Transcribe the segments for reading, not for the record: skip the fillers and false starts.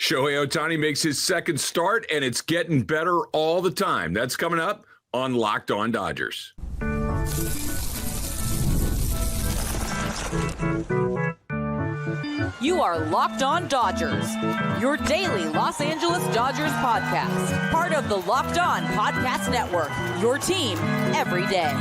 Shohei Ohtani makes his second start, and it's getting better all the time. That's coming up on Locked On Dodgers. You are Locked On Dodgers, your daily Los Angeles Dodgers podcast. Part of the Locked On Podcast Network, your team every day.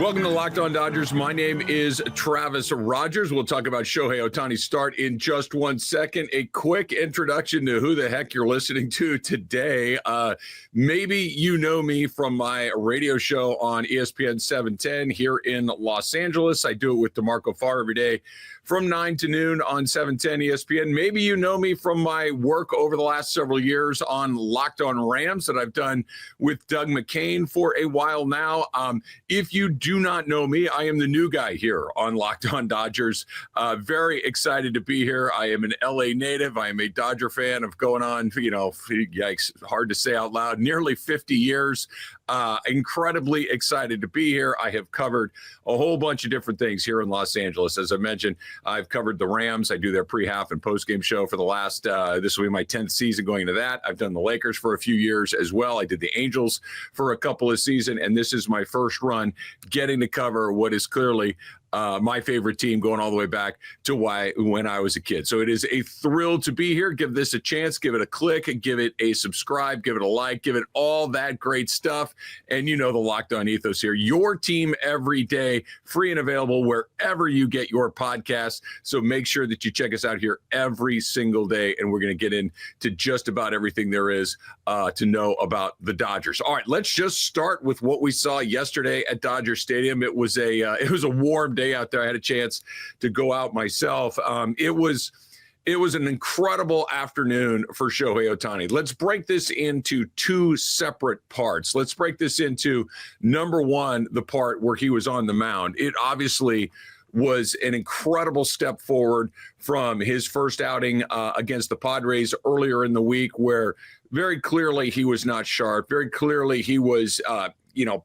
Welcome to Locked On Dodgers. My name is Travis Rogers. We'll talk about Shohei Ohtani's start in just 1 second. A quick introduction to who the heck you're listening to today. Maybe you know me from my radio show on ESPN 710 here in Los Angeles. I do it with DeMarco Farr every day from 9 to noon on 710 ESPN. Maybe you know me from my work over the last several years on Locked On Rams that I've done with Doug McCain for a while now. If you do not know me, I am the new guy here on Locked On Dodgers. Very excited to be here. I am an LA native. I am a Dodger fan of going on, yikes, hard to say out loud, nearly 50 years. Incredibly excited to be here. I have covered a whole bunch of different things here in Los Angeles. As I mentioned, I've covered the Rams. I do their pre-half and post-game show for the last, this will be my 10th season going into that. I've done the Lakers for a few years as well. I did the Angels for a couple of seasons, and this is my first run getting to cover what is clearly my favorite team going all the way back to when I was a kid. So it is a thrill to be here. Give this a chance. Give it a click. Give it a subscribe. Give it a like. Give it all that great stuff. And you know the Locked On ethos here. Your team every day, free and available wherever you get your podcasts. So make sure that you check us out here every single day. And we're going to get into just about everything there is to know about the Dodgers. All right, let's just start with what we saw yesterday at Dodger Stadium. It was a warm day out there. I had a chance to go out myself. It was an incredible afternoon for Shohei Ohtani. Let's break this into two separate parts. Let's break this into, number one, the part where he was on the mound. It obviously was an incredible step forward from his first outing against the Padres earlier in the week, where very clearly he was not sharp. Very clearly he was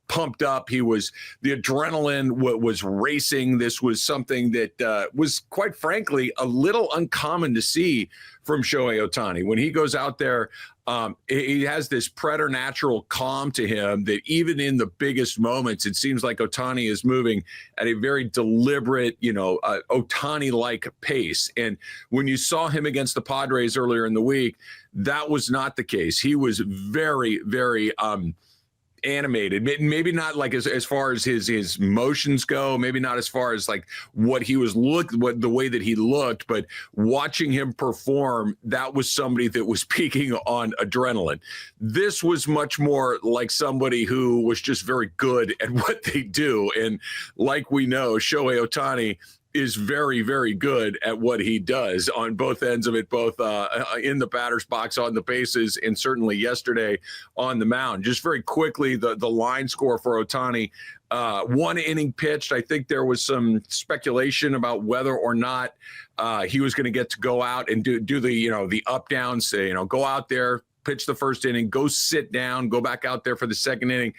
pumped up. The adrenaline was racing. This was something that was, quite frankly, a little uncommon to see from Shohei Ohtani. When he goes out there, he has this preternatural calm to him that even in the biggest moments, it seems like Ohtani is moving at a very deliberate, Ohtani-like pace. And when you saw him against the Padres earlier in the week, that was not the case. He was very, very animated, maybe not like as far as his motions go, maybe not as far as like what the way that he looked, but watching him perform, that was somebody that was peaking on adrenaline. This was much more like somebody who was just very good at what they do. And like we know, Shohei Ohtani is very, very good at what he does on both ends of it, both in the batter's box, on the bases, and certainly yesterday on the mound. Just very quickly, the line score for Ohtani, 1 inning pitched. I think there was some speculation about whether or not he was going to get to go out and do the up downs, go out there, pitch the first inning, go sit down, go back out there for the second inning.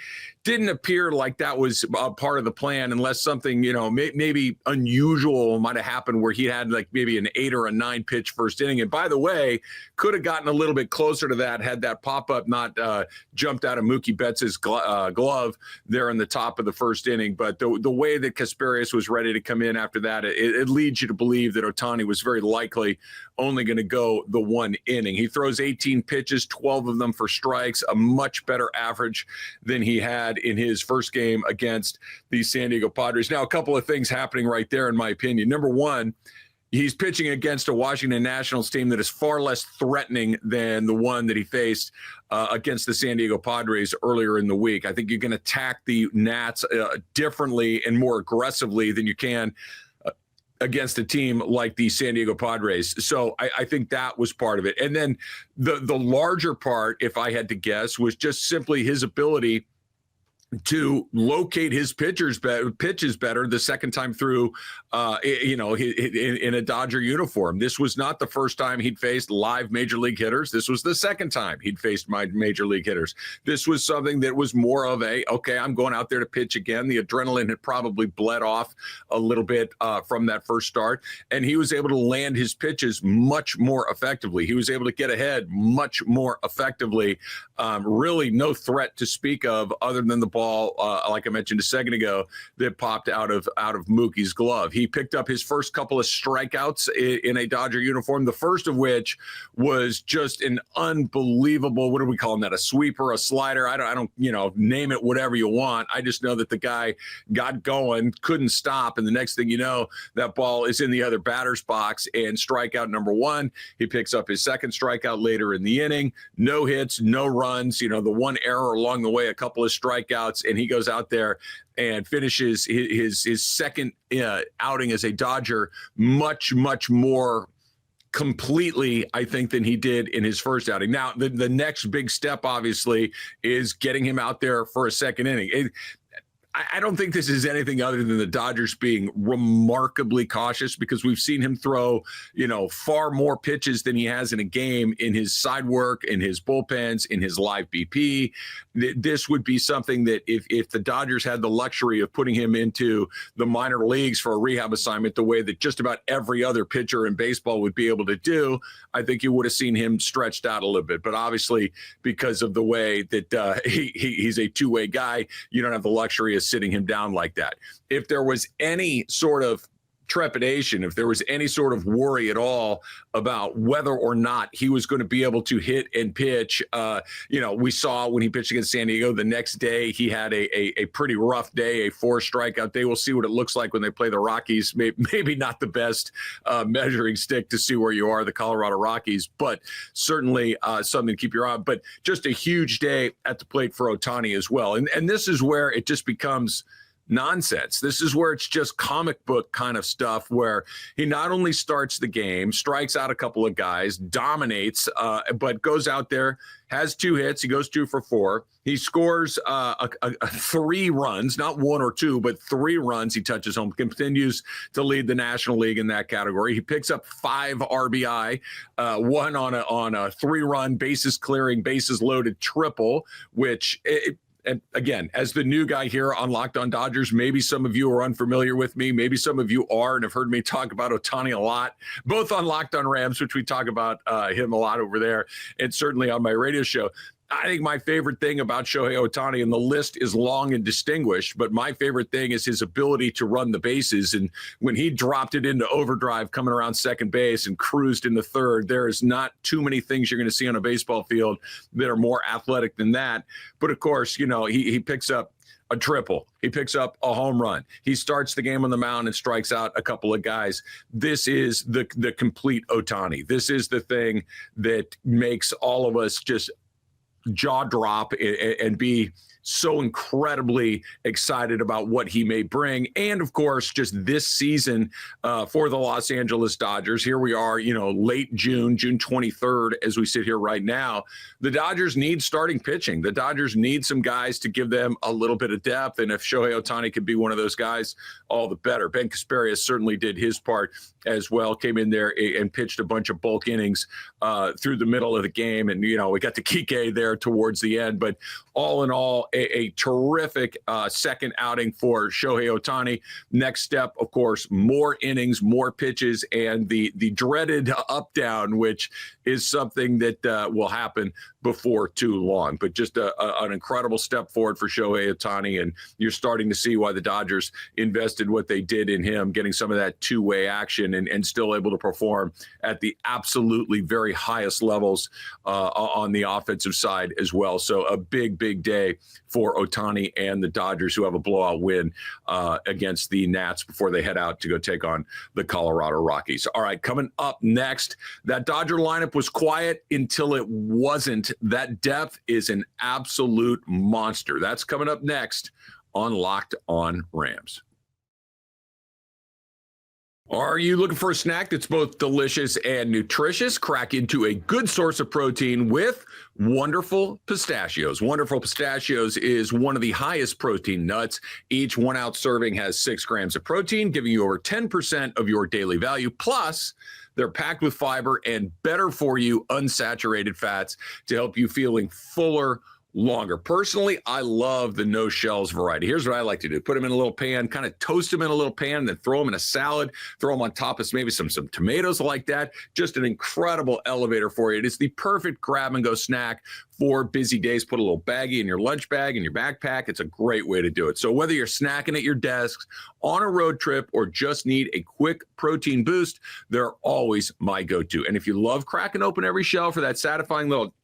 Didn't appear like that was part of the plan, unless something, maybe unusual might have happened where he had like maybe an 8 or a 9 pitch first inning. And by the way, could have gotten a little bit closer to that had that pop-up not jumped out of Mookie Betts' glove there in the top of the first inning. But the way that Kasperius was ready to come in after that, it leads you to believe that Ohtani was very likely only going to go the 1 inning. He throws 18 pitches, 12 of them for strikes, a much better average than he had in his first game against the San Diego Padres. Now, a couple of things happening right there, in my opinion. Number one, he's pitching against a Washington Nationals team that is far less threatening than the one that he faced against the San Diego Padres earlier in the week. I think you can attack the Nats differently and more aggressively than you can against a team like the San Diego Padres. So I think that was part of it. And then the larger part, if I had to guess, was just simply his ability to locate his pitches better the second time through, in a Dodger uniform. This was not the first time he'd faced live major league hitters. This was the second time he'd faced my major league hitters. This was something that was more of okay, I'm going out there to pitch again. The adrenaline had probably bled off a little bit from that first start, and he was able to land his pitches much more effectively. He was able to get ahead much more effectively. Really no threat to speak of other than the ball, like I mentioned a second ago, that popped out of Mookie's glove. He picked up his first couple of strikeouts in a Dodger uniform, the first of which was just an unbelievable, what are we calling that, a sweeper, a slider? I don't name it whatever you want. I just know that the guy got going, couldn't stop, and the next thing you know, that ball is in the other batter's box, and strikeout number one. He picks up his second strikeout later in the inning. No hits, no runs, the one error along the way, a couple of strikeouts, and he goes out there and finishes his second outing as a Dodger much, much more completely, I think, than he did in his first outing. Now, the next big step, obviously, is getting him out there for a second inning. I don't think this is anything other than the Dodgers being remarkably cautious, because we've seen him throw, far more pitches than he has in a game in his side work, in his bullpens, in his live BP. This would be something that if the Dodgers had the luxury of putting him into the minor leagues for a rehab assignment, the way that just about every other pitcher in baseball would be able to do, I think you would have seen him stretched out a little bit. But obviously, because of the way that he's a two-way guy, you don't have the luxury of sitting him down like that. If there was any sort of trepidation, if there was any sort of worry at all about whether or not he was going to be able to hit and pitch, we saw when he pitched against San Diego, the next day he had a pretty rough day, a 4 strikeout day. We'll see what it looks like when they play the Rockies. Maybe not the best measuring stick to see where you are, the Colorado Rockies, but certainly something to keep your eye on. But just a huge day at the plate for Ohtani as well. And this is where it just becomes nonsense. This is where it's just comic book kind of stuff, where he not only starts the game, strikes out a couple of guys, dominates, but goes out there, has 2 hits. He goes 2 for 4. He scores 3 runs, not 1 or 2, but 3 runs. He touches home, continues to lead the National League in that category. He picks up 5 RBI, 1 on a 3-run bases clearing, bases loaded triple, which and again, as the new guy here on Locked On Dodgers, maybe some of you are unfamiliar with me. Maybe some of you are and have heard me talk about Ohtani a lot, both on Locked On Rams, which we talk about him a lot over there, and certainly on my radio show. I think my favorite thing about Shohei Ohtani, and the list is long and distinguished, but my favorite thing is his ability to run the bases. And when he dropped it into overdrive coming around second base and cruised into third, there is not too many things you're going to see on a baseball field that are more athletic than that. But of course, he picks up a triple. He picks up a home run. He starts the game on the mound and strikes out a couple of guys. This is the complete Ohtani. This is the thing that makes all of us just jaw drop and be so incredibly excited about what he may bring. And of course, just this season for the Los Angeles Dodgers, here we are, late June 23rd, as we sit here right now. The Dodgers need starting pitching. The Dodgers need some guys to give them a little bit of depth. And if Shohei Ohtani could be one of those guys, all the better. Ben Kasparius certainly did his part as well, came in there and pitched a bunch of bulk innings through the middle of the game. And, we got the Kike there towards the end. But all in all, a terrific second outing for Shohei Ohtani. Next step, of course, more innings, more pitches, and the dreaded up-down, which is something that will happen before too long. But just an incredible step forward for Shohei Ohtani, and you're starting to see why the Dodgers invested what they did in him, getting some of that two-way action and still able to perform at the absolutely very highest levels on the offensive side as well. So a big, big day for Ohtani and the Dodgers, who have a blowout win against the Nats before they head out to go take on the Colorado Rockies. All right, coming up next, that Dodger lineup was quiet until it wasn't. That depth is an absolute monster. That's coming up next on Locked On Rams. Are you looking for a snack that's both delicious and nutritious? Crack into a good source of protein with Wonderful Pistachios. Wonderful Pistachios is one of the highest protein nuts. Each 1 ounce serving has 6 grams of protein, giving you over 10% of your daily value. Plus, they're packed with fiber and better for you unsaturated fats to help you feeling fuller longer. Personally, I love the no shells variety. Here's what I like to do. Put them in a little pan, kind of toast them in a little pan, then throw them in a salad, throw them on top of maybe some tomatoes like that. Just an incredible elevator for you. It is the perfect grab and go snack for busy days. Put a little baggie in your lunch bag, in your backpack. It's a great way to do it. So whether you're snacking at your desks, on a road trip, or just need a quick protein boost, they're always my go-to. And if you love cracking open every shell for that satisfying little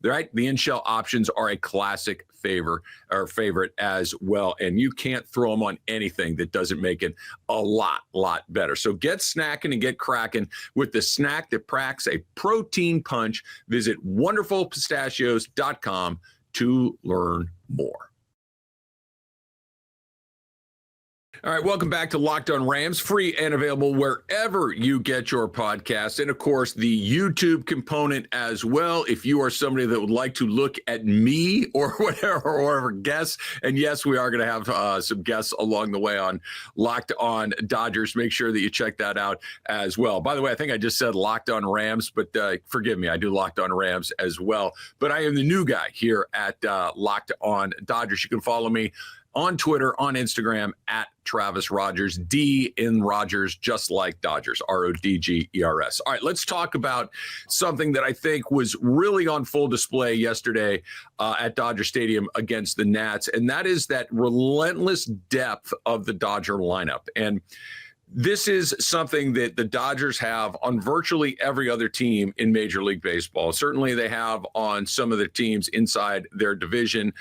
right, the in-shell options are a classic favorite as well, and you can't throw them on anything that doesn't make it a lot better. So get snacking and get cracking with the snack that packs a protein punch. Visit wonderfulpistachios.com to learn more. All right, welcome back to Locked On Rams, free and available wherever you get your podcasts. And, of course, the YouTube component as well. If you are somebody that would like to look at me or whatever guests, and, yes, we are going to have some guests along the way on Locked On Dodgers. Make sure that you check that out as well. By the way, I think I just said Locked On Rams, but forgive me, I do Locked On Rams as well. But I am the new guy here at Locked On Dodgers. You can follow me on Twitter, on Instagram, at Travis Rogers, D in Rogers, just like Dodgers, Rodgers. All right, let's talk about something that I think was really on full display yesterday at Dodger Stadium against the Nats, and that is that relentless depth of the Dodger lineup. And this is something that the Dodgers have on virtually every other team in Major League Baseball. Certainly they have on some of the teams inside their division,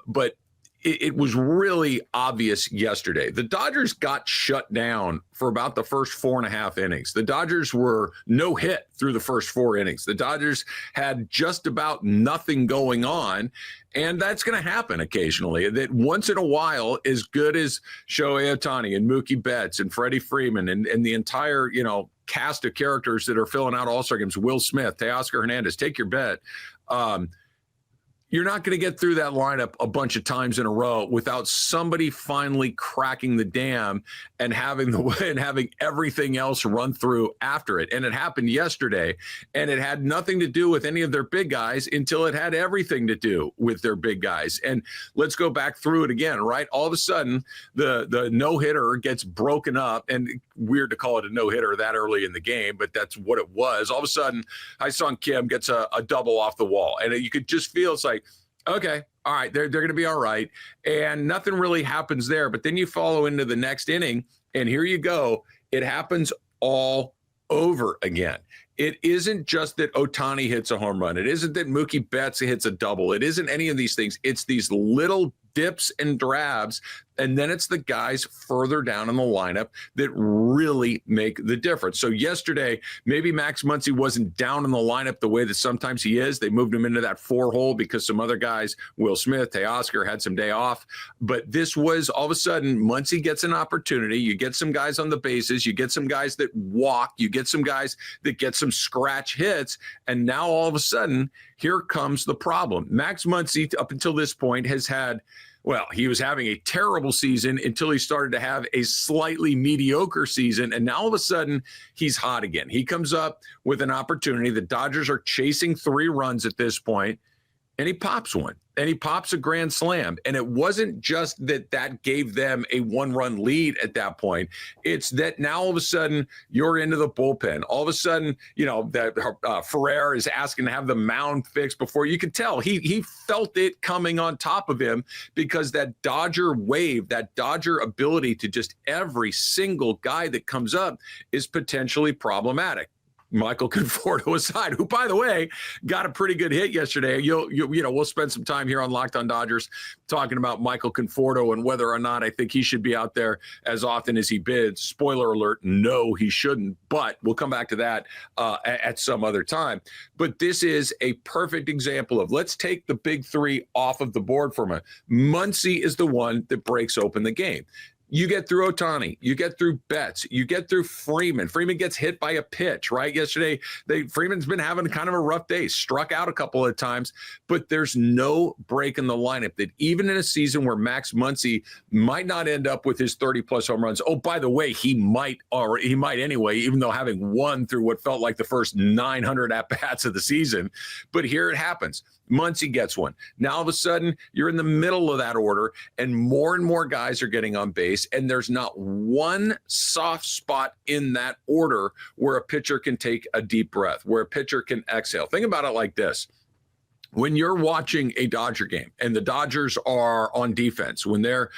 but it was really obvious yesterday. The Dodgers got shut down for about the first 4.5 innings. The Dodgers were no hit through the first 4 innings. The Dodgers had just about nothing going on, and that's going to happen occasionally. That once in a while, as good as Shohei Ohtani and Mookie Betts and Freddie Freeman and the entire, cast of characters that are filling out All-Star games, Will Smith, Teoscar Hernandez, take your bet. You're not going to get through that lineup a bunch of times in a row without somebody finally cracking the dam and having everything else run through after it. And it happened yesterday, and it had nothing to do with any of their big guys until it had everything to do with their big guys. And let's go back through it again, right? All of a sudden, the no-hitter gets broken up, and weird to call it a no-hitter that early in the game, but that's what it was. All of a sudden, Ha-Seong Kim gets a double off the wall, and you could just feel it's like, okay, all right, they're going to be all right. And nothing really happens there. But then you follow into the next inning, and here you go. It happens all over again. It isn't just that Ohtani hits a home run. It isn't that Mookie Betts hits a double. It isn't any of these things. It's these little dips and drabs, and then it's the guys further down in the lineup that really make the difference. So yesterday, maybe Max Muncy wasn't down in the lineup the way that sometimes he is. They moved him into that 4 hole because some other guys, Will Smith, Teoscar, had some day off. But this was all of a sudden, Muncy gets an opportunity. You get some guys on the bases. You get some guys that walk. You get some guys that get some scratch hits. And now all of a sudden, here comes the problem. Max Muncy, up until this point, has had, he was having a terrible season until he started to have a slightly mediocre season. And now all of a sudden, he's hot again. He comes up with an opportunity. The Dodgers are chasing 3 runs at this point, and he pops one. And he pops a grand slam. And it wasn't just that gave them a 1-run lead at that point. It's that now all of a sudden you're into the bullpen. All of a sudden, that Ferrer is asking to have the mound fixed before. You could tell he felt it coming on top of him, because that Dodger wave, that Dodger ability to just every single guy that comes up is potentially problematic. Michael Conforto aside, who, by the way, got a pretty good hit yesterday. We'll spend some time here on Locked On Dodgers talking about Michael Conforto and whether or not I think he should be out there as often as he bids. Spoiler alert, no, he shouldn't. But we'll come back to that at some other time. But this is a perfect example of, let's take the big 3 off of the board for a minute. Muncy is the one that breaks open the game. You get through Ohtani, you get through Betts, you get through Freeman. Freeman gets hit by a pitch, right? Yesterday, Freeman's been having kind of a rough day, struck out a couple of times, but there's no break in the lineup that even in a season where Max Muncy might not end up with his 30-plus home runs. Oh, by the way, he might anyway, even though having won through what felt like the first 900 at-bats of the season. But here it happens. Muncy gets one. Now, all of a sudden, you're in the middle of that order, and more guys are getting on base, and there's not one soft spot in that order where a pitcher can take a deep breath, where a pitcher can exhale. Think about it like this. When you're watching a Dodger game and the Dodgers are on defense, when their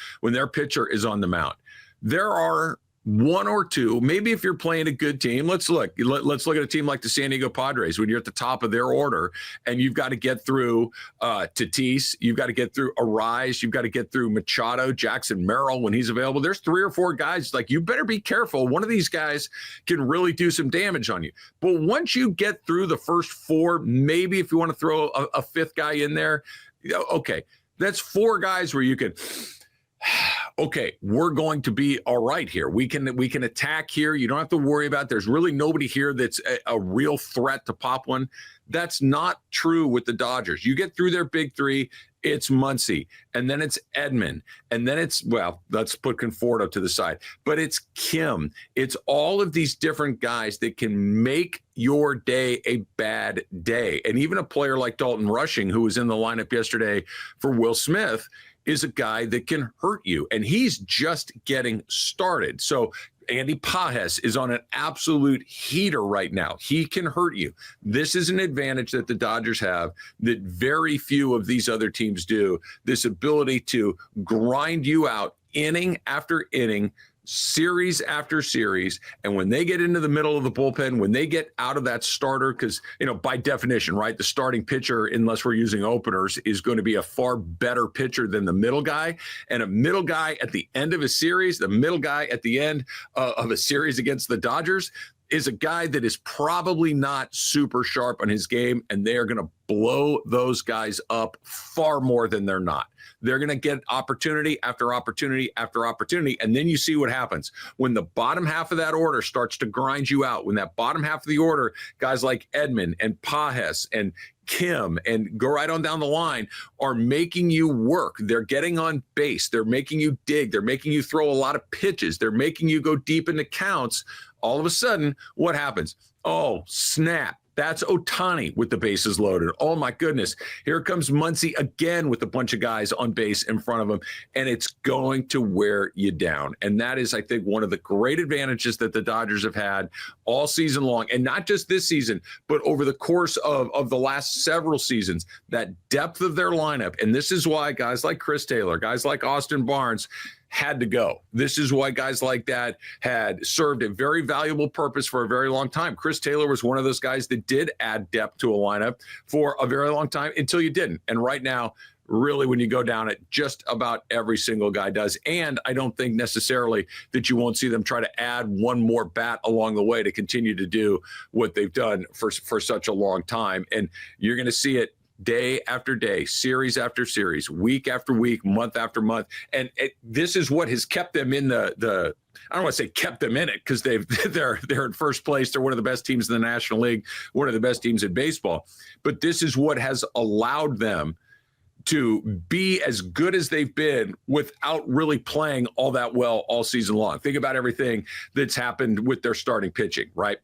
pitcher is on the mound, there are one or two, maybe if you're playing a good team, let's look at a team like the San Diego Padres when you're at the top of their order and you've got to get through Tatis, you've got to get through Arise, you've got to get through Machado, Jackson Merrill when he's available. There's 3 or 4 guys like you better be careful. One of these guys can really do some damage on you. But once you get through the first 4, maybe if you want to throw a 5th guy in there, okay, that's 4 guys where you could. Okay, we're going to be all right here. We can attack here. You don't have to worry about. There's really nobody here that's a real threat to pop one. That's not true with the Dodgers. You get through their big 3. It's Muncy, and then it's Edman, and then it's, well, let's put Conforto to the side, but it's Kim. It's all of these different guys that can make your day a bad day. And even a player like Dalton Rushing, who was in the lineup yesterday for Will Smith, is a guy that can hurt you, and he's just getting started. So Andy Pages is on an absolute heater right now. He can hurt you. This is an advantage that the Dodgers have that very few of these other teams do, this ability to grind you out inning after inning, series after series. And when they get into the middle of the bullpen, when they get out of that starter, because, by definition, right, the starting pitcher, unless we're using openers, is going to be a far better pitcher than the middle guy. And a middle guy at the end of a series, the middle guy at the end of a series against the Dodgers is a guy that is probably not super sharp on his game, and they are going to blow those guys up far more than they're not. They're going to get opportunity after opportunity after opportunity, and then you see what happens. When the bottom half of that order starts to grind you out, when that bottom half of the order, guys like Edman and Pages and Kim and go right on down the line, are making you work. They're getting on base. They're making you dig. They're making you throw a lot of pitches. They're making you go deep into counts. All of a sudden, what happens? Oh, snap. That's Ohtani with the bases loaded. Oh, my goodness. Here comes Muncy again with a bunch of guys on base in front of him, and it's going to wear you down. And that is, I think, one of the great advantages that the Dodgers have had all season long, and not just this season, but over the course of the last several seasons, that depth of their lineup. And this is why guys like Chris Taylor, guys like Austin Barnes, had to go. This is why guys like that had served a very valuable purpose for a very long time. Chris Taylor was one of those guys that did add depth to a lineup for a very long time until you didn't. And right now, really, when you go down it, just about every single guy does. And I don't think necessarily that you won't see them try to add one more bat along the way to continue to do what they've done for such a long time. And you're going to see it day after day, series after series, week after week, month after month. And this is what has kept them in the I don't want to say kept them in it, because they're in first place. They're one of the best teams in the National League, one of the best teams in baseball. But this is what has allowed them to be as good as they've been without really playing all that well all season long. Think about everything that's happened with their starting pitching, right?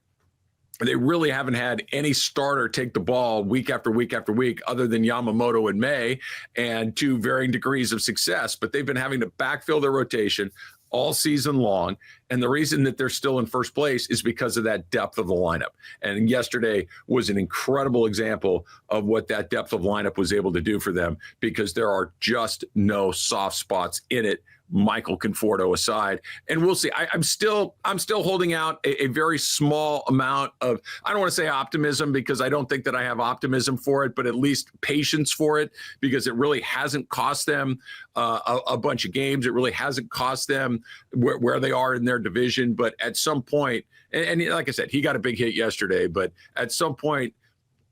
They really haven't had any starter take the ball week after week after week other than Yamamoto in May, and to varying degrees of success. But they've been having to backfill their rotation all season long. And the reason that they're still in first place is because of that depth of the lineup. And yesterday was an incredible example of what that depth of lineup was able to do for them, because there are just no soft spots in it, Michael Conforto aside. And we'll see. I'm still holding out a very small amount of, I don't want to say optimism, because I don't think that I have optimism for it, but at least patience for it, because it really hasn't cost them a bunch of games. It really hasn't cost them where they are in their division. But at some point, and like I said, he got a big hit yesterday, but at some point,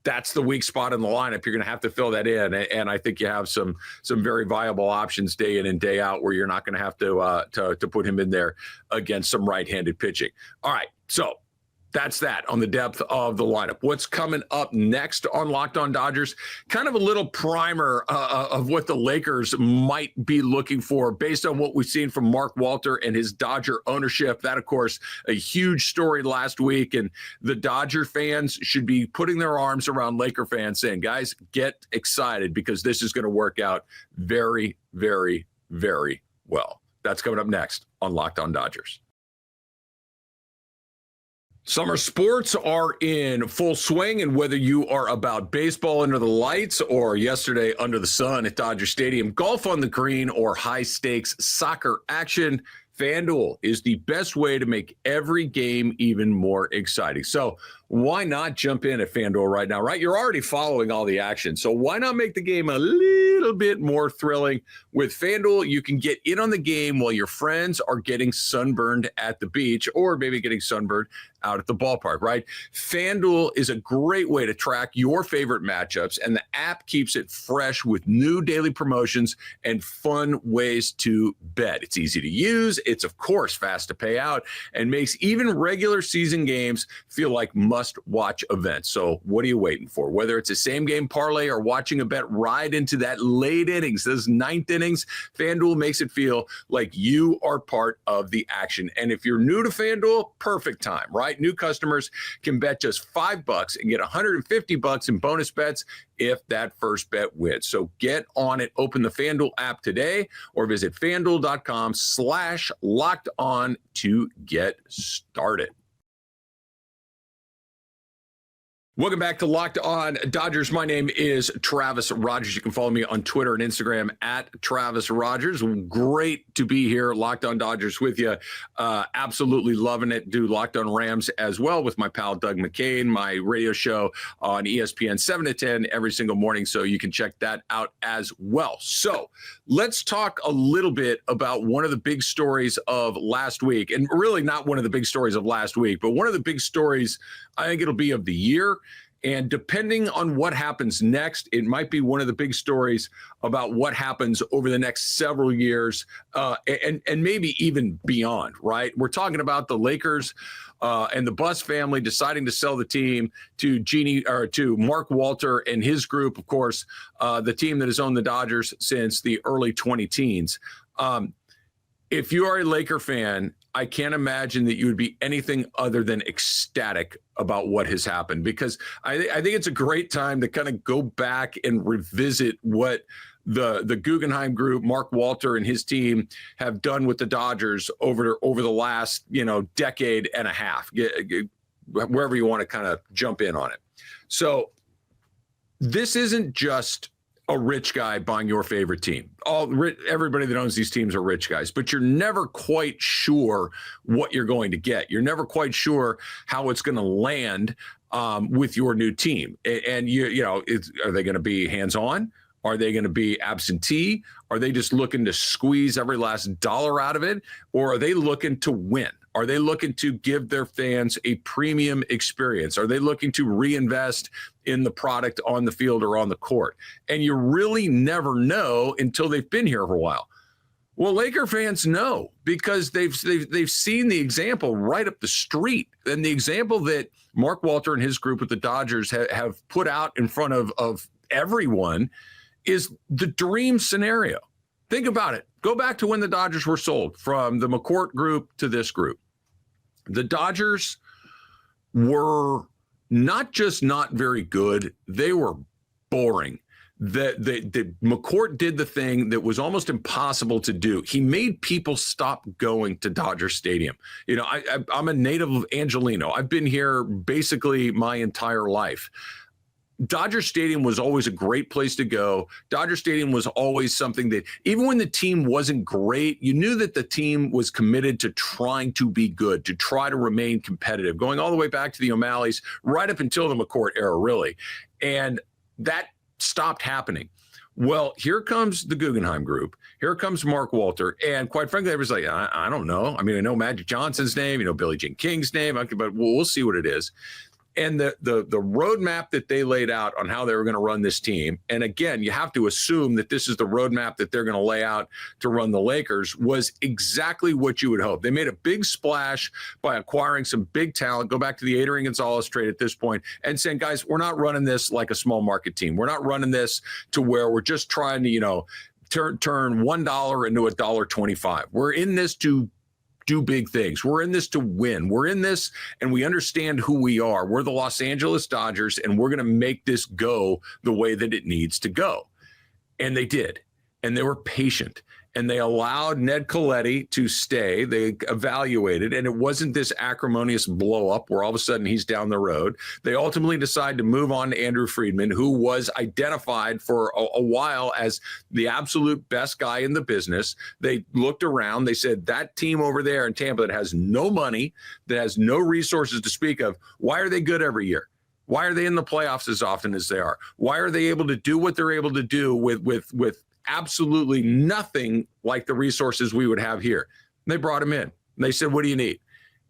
that's the weak spot in the lineup. You're going to have to fill that in, and I think you have some very viable options day in and day out where you're not going to have to put him in there against some right-handed pitching. All right, so that's that on the depth of the lineup. What's coming up next on Locked On Dodgers? Kind of a little primer of what the Lakers might be looking for based on what we've seen from Mark Walter and his Dodger ownership. That, of course, a huge story last week, and the Dodger fans should be putting their arms around Laker fans saying, guys, get excited because this is going to work out very, very, very well. That's coming up next on Locked On Dodgers. Summer sports are in full swing, and whether you are about baseball under the lights or yesterday under the sun at Dodger Stadium, golf on the green, or high-stakes soccer action, FanDuel is the best way to make every game even more exciting. So why not jump in at FanDuel right now, right? You're already following all the action, so why not make the game a little bit more thrilling? With FanDuel, you can get in on the game while your friends are getting sunburned at the beach or maybe getting sunburned out at the ballpark, right? FanDuel is a great way to track your favorite matchups, and the app keeps it fresh with new daily promotions and fun ways to bet. It's easy to use. It's, of course, fast to pay out and makes even regular season games feel like must-watch events. So what are you waiting for? Whether it's a same-game parlay or watching a bet ride into that late innings, those ninth innings, FanDuel makes it feel like you are part of the action. And if you're new to FanDuel, perfect time, right? New customers can bet just $5 and get $150 in bonus bets if that first bet wins. So get on it. Open the FanDuel app today or visit FanDuel.com/locked-on to get started. Welcome back to Locked On Dodgers. My name is Travis Rogers. You can follow me on Twitter and Instagram at Travis Rogers. Great to be here, Locked On Dodgers, with you. Absolutely loving it. Do Locked On Rams as well with my pal Doug McCain, my radio show on ESPN 7 to 10 every single morning. So you can check that out as well. So let's talk a little bit about one of the big stories of last week, and really not one of the big stories of last week, but one of the big stories, I think it'll be of the year. And depending on what happens next, it might be one of the big stories about what happens over the next several years and maybe even beyond, right? We're talking about the Lakers and the Buss family deciding to sell the team to Mark Walter and his group, of course, the team that has owned the Dodgers since the early 2010s. If you are a Laker fan, I can't imagine that you would be anything other than ecstatic about what has happened, because I think it's a great time to kind of go back and revisit what the Guggenheim Group, Mark Walter and his team have done with the Dodgers over the last, decade and a half, wherever you want to kind of jump in on it. So this isn't just a rich guy buying your favorite team. Everybody that owns these teams are rich guys, but you're never quite sure what you're going to get. You're never quite sure how it's going to land with your new team. And are they going to be hands-on? Are they going to be absentee? Are they just looking to squeeze every last dollar out of it? Or are they looking to win? Are they looking to give their fans a premium experience? Are they looking to reinvest in the product on the field or on the court? And you really never know until they've been here for a while. Well, Laker fans know, because they've seen the example right up the street. And the example that Mark Walter and his group with the Dodgers have put out in front of everyone is the dream scenario. Think about it. Go back to when the Dodgers were sold, from the McCourt group to this group. The Dodgers were not just not very good, they were boring. The McCourt did the thing that was almost impossible to do. He made people stop going to Dodger Stadium. I'm a native of Angelino. I've been here basically my entire life. Dodger Stadium was always a great place to go. Dodger Stadium was always something that, even when the team wasn't great, you knew that the team was committed to trying to be good, to try to remain competitive, going all the way back to the O'Malleys, right up until the McCourt era, really. And that stopped happening. Well, here comes the Guggenheim Group. Here comes Mark Walter. And quite frankly, I was like, I don't know. I mean, I know Magic Johnson's name, Billie Jean King's name, but we'll see what it is. And the roadmap that they laid out on how they were going to run this team, and again, you have to assume that this is the roadmap that they're going to lay out to run the Lakers, was exactly what you would hope. They made a big splash by acquiring some big talent. Go back to the Adrian Gonzalez trade at this point and saying, guys, we're not running this like a small market team. We're not running this to where we're just trying to, turn $1 into $1.25. We're in this to do big things. We're in this to win. We're in this and we understand who we are. We're the Los Angeles Dodgers, and we're going to make this go the way that it needs to go. And they did. And they were patient. And they allowed Ned Coletti to stay. They evaluated, and it wasn't this acrimonious blow up where all of a sudden he's down the road. They ultimately decided to move on to Andrew Freeman, who was identified for a while as the absolute best guy in the business. They looked around. They said, that team over there in Tampa that has no money, that has no resources to speak of, why are they good every year? Why are they in the playoffs as often as they are? Why are they able to do what they're able to do with absolutely nothing like the resources we would have here? And they brought him in. And they said, what do you need?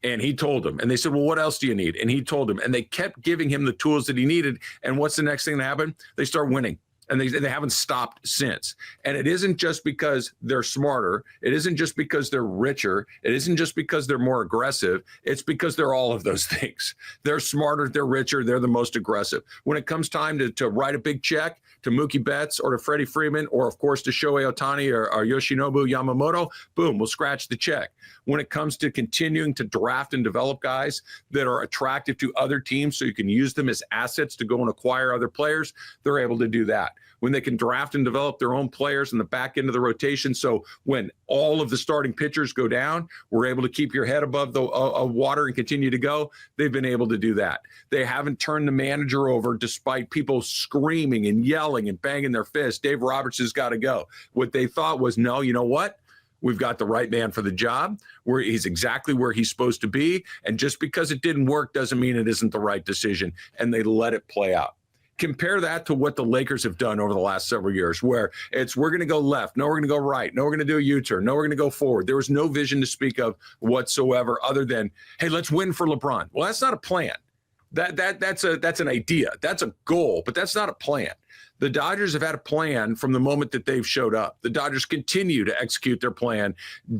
And he told them. And they said, well, what else do you need? And he told them. And they kept giving him the tools that he needed. And what's the next thing that happened? They start winning. And they haven't stopped since. And it isn't just because they're smarter. It isn't just because they're richer. It isn't just because they're more aggressive. It's because they're all of those things. They're smarter, they're richer, they're the most aggressive. When it comes time to write a big check to Mookie Betts or to Freddie Freeman, or of course to Shohei Ohtani or Yoshinobu Yamamoto, boom, we'll scratch the check. When it comes to continuing to draft and develop guys that are attractive to other teams so you can use them as assets to go and acquire other players, they're able to do that. When they can draft and develop their own players in the back end of the rotation, so when all of the starting pitchers go down, we're able to keep your head above the water and continue to go. They've been able to do that. They haven't turned the manager over despite people screaming and yelling and banging their fists. Dave Roberts has got to go. What they thought was, no, you know what? We've got the right man for the job. He's exactly where he's supposed to be. And just because it didn't work doesn't mean it isn't the right decision. And they let it play out. Compare that to what the Lakers have done over the last several years, where we're going to go left. No, we're going to go right. No, we're going to do a U-turn. No, we're going to go forward. There was no vision to speak of whatsoever other than, hey, let's win for LeBron. Well, that's not a plan. That's an idea. That's a goal, but that's not a plan. The Dodgers have had a plan from the moment that they've showed up. The Dodgers continue to execute their plan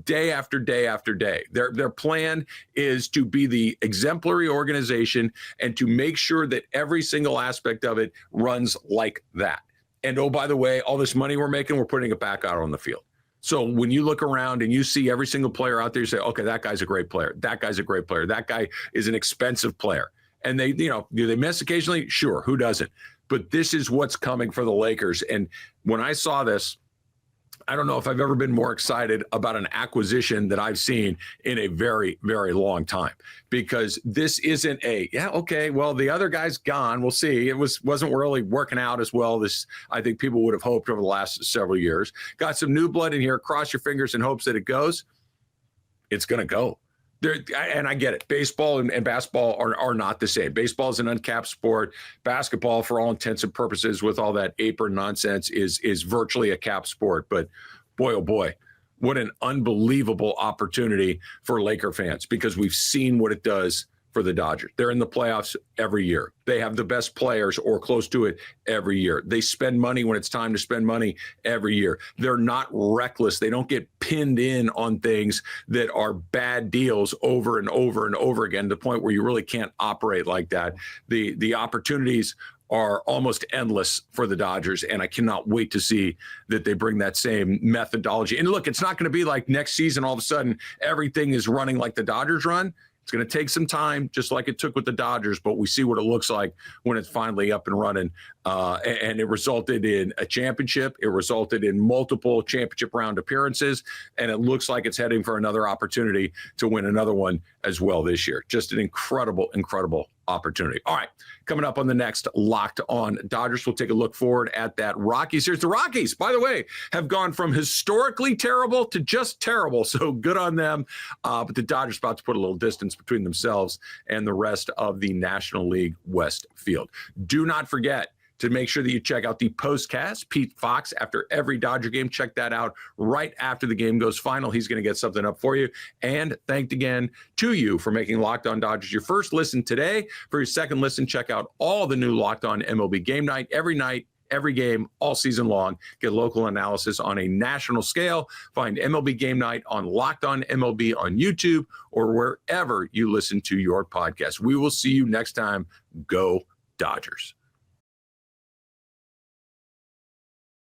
day after day after day. Their plan is to be the exemplary organization and to make sure that every single aspect of it runs like that. And oh, by the way, all this money we're making, we're putting it back out on the field. So when you look around and you see every single player out there, you say, okay, that guy's a great player. That guy's a great player. That guy is an expensive player. And they, do they miss occasionally? Sure. Who doesn't? But this is what's coming for the Lakers. And when I saw this, I don't know if I've ever been more excited about an acquisition that I've seen in a very, very long time, because this isn't the other guy's gone. We'll see. It wasn't really working out as well as I think people would have hoped over the last several years. Got some new blood in here. Cross your fingers in hopes that it goes. It's going to go. And I get it. Baseball and basketball are not the same. Baseball is an uncapped sport. Basketball, for all intents and purposes, with all that apron nonsense, is virtually a capped sport. But boy, oh boy, what an unbelievable opportunity for Laker fans, because we've seen what it does for the Dodgers. They're in the playoffs every year. They have the best players or close to it every year. They spend money when it's time to spend money every year. They're not reckless. They don't get pinned in on things that are bad deals over and over and over again, to the point where you really can't operate like that. The opportunities are almost endless for the Dodgers, and I cannot wait to see that they bring that same methodology. And look, it's not going to be like next season all of a sudden everything is running like the Dodgers run. It's going to take some time, just like it took with the Dodgers, but we see what it looks like when it's finally up and running. And it resulted in a championship. It resulted in multiple championship round appearances, and it looks like it's heading for another opportunity to win another one as well this year. Just an incredible, incredible opportunity. All right, coming up on the next Locked On Dodgers, we'll take a look forward at that Rockies series. The Rockies, by the way, have gone from historically terrible to just terrible, so good on them. But the Dodgers about to put a little distance between themselves and the rest of the National League West field. Do not forget, to make sure that you check out the postcast. Pete Fox, after every Dodger game, check that out right after the game goes final. He's going to get something up for you. And thanks again to you for making Locked On Dodgers your first listen today. For your second listen, check out all the new Locked On MLB Game Night every game, all season long. Get local analysis on a national scale. Find MLB Game Night on Locked On MLB on YouTube or wherever you listen to your podcast. We will see you next time. Go Dodgers.